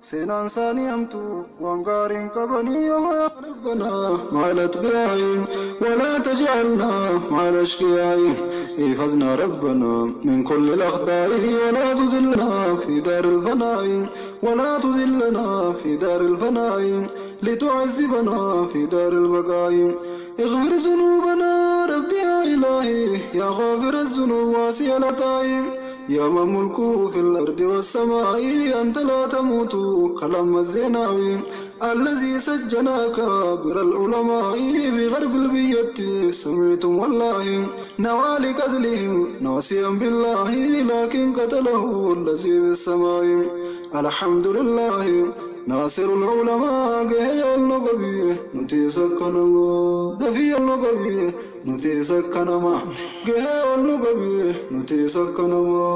سنان ثاني أمتو وانقارين قبني يا ربنا مع الأتقياء ولا تجعلنا مع الأشقياء احفظنا ربنا من كل الأخطاء ولا تذلنا في دار الفناء ولا تذلنا في دار الفناء لتعذبنا في دار البقاء اغفر ذنوبنا ربي يا إلهي يا غافر الذنوب واسع العطاء يا من ملكه في الأرض والسماء أنت لا تموت كلام الزناوي الذي سجناك بر العلماء بغرب البيت سمعتم والله نوال قتلهم ناسيا بالله لكن قتله الذي بالسماء الحمد لله ناصر العلماء قهي النقبي نتيسك نما دفي النقبي نتيسك نما قهي النقبي نتيسك نما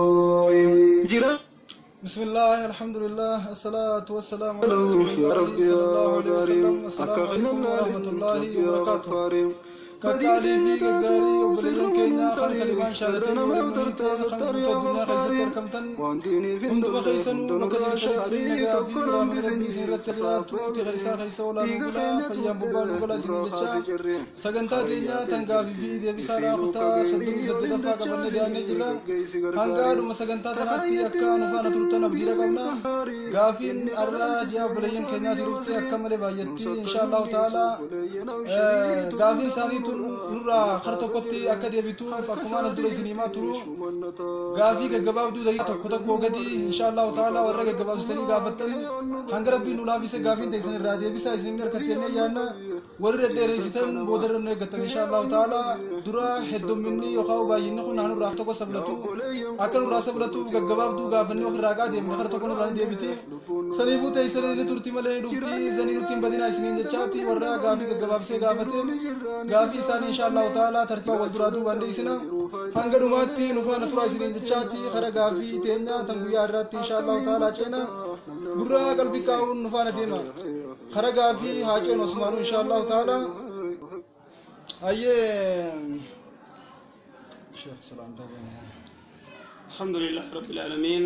جرا. بسم الله الحمد لله الصلاة والسلام على رسول الله صلى الله عليه وسلم. السلام عليكم ورحمة الله وبركاته. كقالي في كقاري وبلغن كينا خلق لمن شاهدتين ورمونيتا خلق الدنيا خيسة تركمتن هندو بخيسنو مكجر شاكرين نقا في كرام ربي سيرت تريات وقت خيسا خيسا ولا نقلا فيام ببالو بلا سنين جتشا سغنتا تينا تنقا في دي بسارا خطا صدوك سدد فاقا بند ديان نجرا هنقا دم سغنتا تناتي اكا نفانا تلتنا بجيرا قمنا غافين ارى جياب بلين كينا تروتي اكا ملي بايتي ان شاء الله تعالى غافين ساني nurra kharto kotti akka deebitu akkuma nas dura sinima turu gaafi gaggababdu dayya tokko tokko gadi inshallah taala warra gaggababstani gaafattan hanga rabbi nu laafise gaafin deesan irraa deebisa isin harkattenne yaanna warra dheeresitan boodarran eeggattan inshallah taala dura hedduminni yookaan baay'inni kun hanurraa tokko sablatu akka nurraa sablatu gaggababdu gaafanni ofirraa qaademne kharto kun irraa deebiti saniifu teessanii turti malee dhufti zanii turtiin badina isiniin jechaati warra gaafi gaggababsee gaafate gaafi isaan inshallah taala tartiiba wal duraa duubaan deessina hanga dhumaatti nufaana tura isiniin jechaati kara gaafi teenya tan guyyaa irratti inshallah taala ceena gurra qalbii kaa'uun nufaana deema kara gaafi haa ceenu osmaanu inshallah taala ayyee sheekh salaam taala. الحمد لله رب العالمين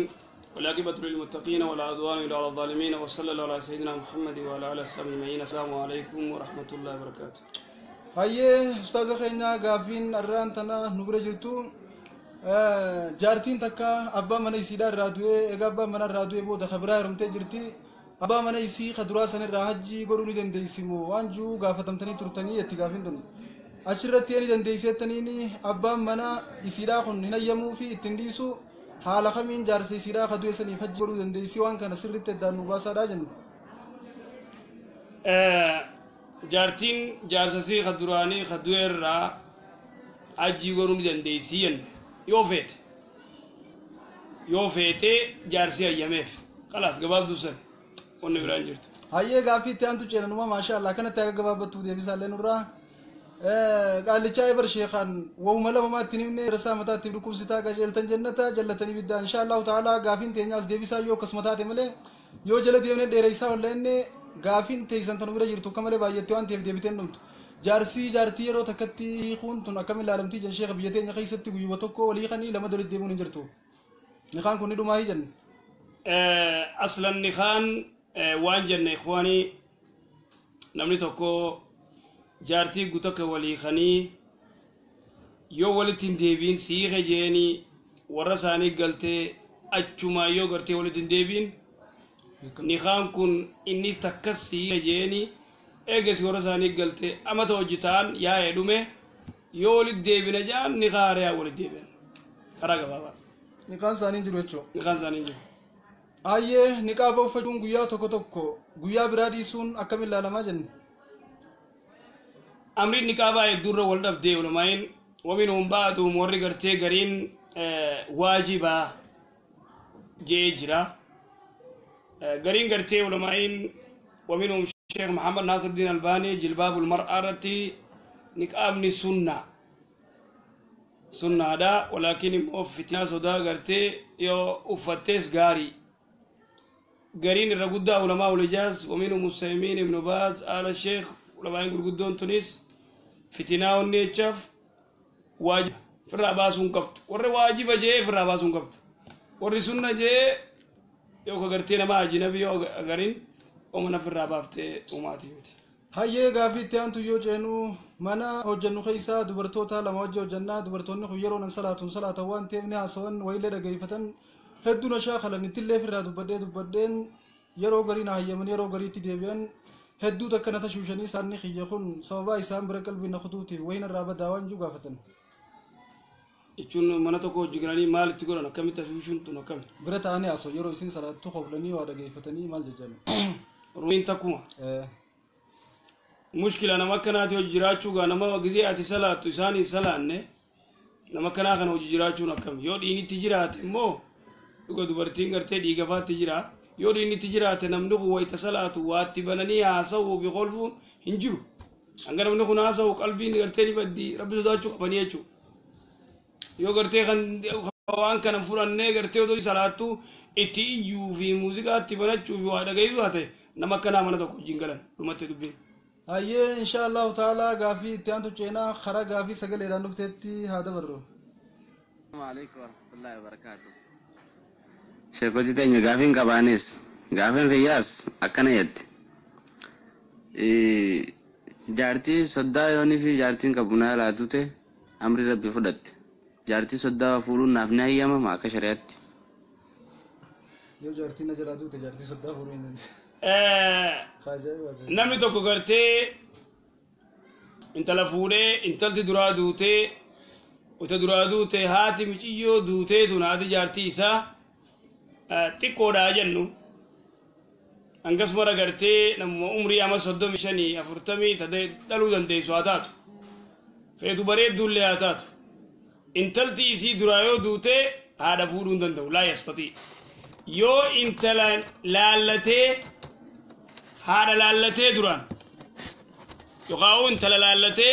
والعاقبة للمتقين ولا عدوان إلا على الظالمين وصلى الله على سيدنا محمد وعلى آله وصحبه أجمعين. السلام عليكم ورحمة الله وبركاته. هاي أستاذ خينا قابين الران تنا نبرة جرتو جارتين تكا أبا من يسيدا الرادوي أبا من الرادوي بود خبرة رمتي جرتي أبا من يسي خدرا سن الراحجي قروني دن ديسمو وانجو قافتم تني ترتني يتقافين دن أشرت يعني دن ديسيت تنيني أبا من يسيدا خن هنا يمو في التنديسو حال خمين جارسي سيدا خدوي سني فج قروني دن ديسي وان كان سرت الدانو باسا راجن. جارتين جارسي خدراني خدوير را أجي قروني دن ديسيين يوفيت جارسي أيامه خلاص جواب دوسر ونبران جرت. هاي قافي تانتو جينا نما ما شاء الله كنا تاجا جواب بتودي مثال نورا قال لي شاي برشيخان وملا ما تنيني رسامة تبركم ستاجا جلتن جنتا جلتني بدا إن شاء الله تعالى قافين تنياس ديبسا يو قسمتها تملي يو جلت يومنا ديريسا ولا إني قافين تيسان تنورا جرتو كملي بايتوان تيف ديبتين نمت جارسي جارتي رو تكتي خون تنكمل لارمتي جن شيخ بيتين يخيستي ويوتوكو ولي خني لما دول ديمون جرتو نخان كوني دوما هيجن أصلا نخان وانجن إخواني نمني توكو جارتي قطك ولي خني يو ولتين ديبين سيخ جيني ورساني قلتي أجما يو قرتي ولتين ديبين نخان كون إني تكس سيخ جيني إيجس ورساني قلتي أما توجتان يا يدومي يو ولد ديبين جان نخار يا ولد ديبين أراغا بابا نخان سانين جروتشو نخان سانين جرو aye niqaba uffachuun guyyaa tokko tokko guyyaa biraa dhiisuun akkamiin ilaalamaa jenna amri niqaba durra wal dhabdee ulamaa'in waminhum ba'duhum warri gartee gariin waajiba jee jira gariin gartee ulamaa'in waminhum sheekh Muhammad Nasiruddin Albani jilbaabul mar'aa irratti niqaabni sunnaadha walaakin immoo fitnaa sodaa gartee yoo uffattees gaarii قرين الرجودة علماء الحجاز ومنهم مسلمين ابن باز آل الشيخ علماء الجودون تونس فتنة والنيتشاف واجب في الراباسون كبت ور واجب جاء في الراباسون كبت ور سنة جاء yoo ka gartee nama ajnabii yoo agarin omana firraa baaftee uumaatii miti. Hayyee gaaffii itti aantu yoo ceenu mana hojjennu keessaa dubartoota lama wajji hojjannaa dubartoonni kun yeroo nan salaatuun salaatan waan ta'eef ni haasawan wayilee dhageeffatan hedduu na shaakalan ittillee firraa dubbadheen yeroo garii na hayyaman yeroo gariitti deebi'an hedduu takka na tashuushanii isaanii xiyya kun sababaa isaan bira qalbii na kutuutiif wayina irraa badaa waan jiru gaafatan. Jechuun mana tokko hojii galanii maal itti godhan akkamitti tashuushuun tun akkami? Bira ta'anii haasoo yeroo isin salaattu qoflanii waa dhageeffatanii maal jechan? Rumiin takkuma. Mushkila nama akkanaati hojii jiraachuu gaa nama gizee ati salaattu isaanii salaanne nama akkanaa kana hojii jiraachuun akkami? Yoo dhiinitti jiraate immoo dhuga dubartiin gartee dhiigafaatti jira. Yoo dhiinitti jiraate namni kun wayita salaatu waatti bananii haasa'uu fi kolfuun hin jiru. Hanga namni kun haasa'u qalbiin gartee ni baddi rabbi sodaachuu qabanii jechuudha. Yoo gartee kan waan kana fudhannee gartee odoo salaattu itti iyyuu fi muuziqaatti banachuu fi waa dhaga'isu haa ta'e nama akkanaa mana tokko hojiin galan dhumatti dubbiin. Hayyee inshaallahu ta'ala gaaffii itti aantu ceenaa karaa gaaffii sagaleedhaan dhufteetti haa dabarru. Assalamu alaikum warahmatullahi wabarakatuh. Sheekoti teenya gaafiin qabaanis gaafiin riyyaas akkana jette. Jaartii soddaa yoonii fi jaartiin qabunaa laatu ta'e amri rabbi fudhatte. Jaartii soddaa fuudhuun naaf ni hayyamama akka shari'aatti. Yoo jaartiin na jalaa duute jaartii soddaa fuudhuun namni tokko gartee intala fuudhee intalti duraa duutee uta duraa duute haati miciyyoo duutee tun haati jaartii isaa xiqqoodhaa jennu hangasumara gartee namuma umrii ama 35 40 dhaluu dandeessu haa taatu feetu bareedduullee haa taatu intalti isii duraa yoo duutee haadha fuudhuu hin danda'u laa yastatii yoo intala laallatee haadha laallatee duraan yookaan intala laallatee